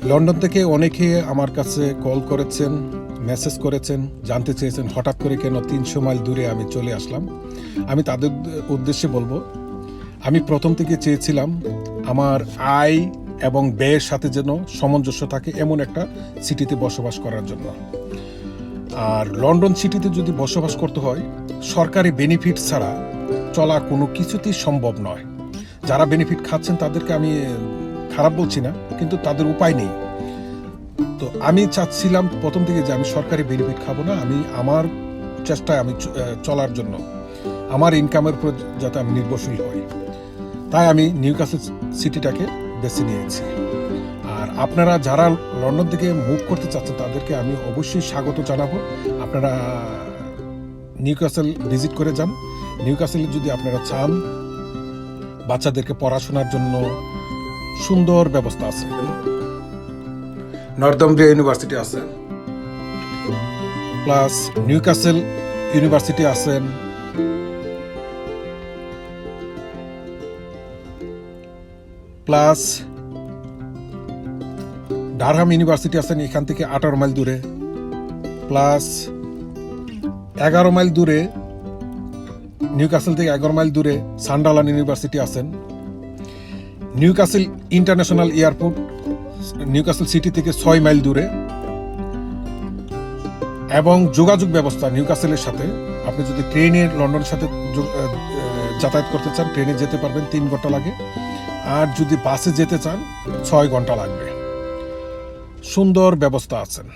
London থেকে অনেকে আমার কাছে কল করেছেন, মেসেজ করেছেন, জানতে চেয়েছেন হঠাৎ করে কেন 300 মাইল দূরে আমি চলে আসলাম। আমি তাদের উদ্দেশ্যে বলবো, আমি প্রথম থেকে চেয়েছিলাম আমার আয় এবং ব্যয়ের সাথে যেন সামঞ্জস্য থাকে এমন একটা সিটিতে বসবাস করার জন্য। আর লন্ডন সিটিতে যদি বসবাস করতে হয়, সরকারি বেনিফিট ছাড়া চলা কোনো কিছুতেই সম্ভব নয়। যারা বেনিফিট খাচ্ছেন তাদেরকে আমি খারাপ বলছি না, কিন্তু তাদের উপায় নেই। তো আমি চাচ্ছিলাম প্রথম থেকে যে আমি সরকারি বেনিফিট খাবো না, আমি আমার চেষ্টায় আমি চলার জন্য আমার ইনকামের উপর যাতে আমি নির্ভরশীল হই, তাই আমি নিউক্যাসল সিটিটাকে বেছে নিয়েছি। আর আপনারা যারা লন্ডন থেকে মুভ করতে চাচ্ছেন তাদেরকে আমি অবশ্যই স্বাগত জানাবো। আপনারা নিউক্যাসল ভিজিট করে যান। নিউক্যাসলে যদি আপনারা চান বাচ্চাদেরকে পড়াশোনার জন্য সুন্দর ব্যবস্থা আছে। নর্দাম্বরিয়া ইউনিভার্সিটি আছে, প্লাস নিউক্যাসল ইউনিভার্সিটি আছেন, প্লাস ডারহাম ইউনিভার্সিটি আছেন এখান থেকে 18 মাইল দূরে, প্লাস 11 মাইল দূরে, নিউক্যাসল থেকে 11 মাইল দূরে সান্ডারল্যান্ড ইউনিভার্সিটি আছেন। Newcastle international airport Newcastle city থেকে 6 মাইল দূরে, এবং যোগাযোগ ব্যবস্থা নিউক্যাসলের সাথে আপনি যদি ট্রেনে লন্ডনের সাথে যাতায়াত করতে চান, ট্রেনে যেতে পারবেন, 3 ঘন্টা লাগে। আর যদি বাসে যেতে চান 6 ঘন্টা লাগবে। সুন্দর ব্যবস্থা আছেন।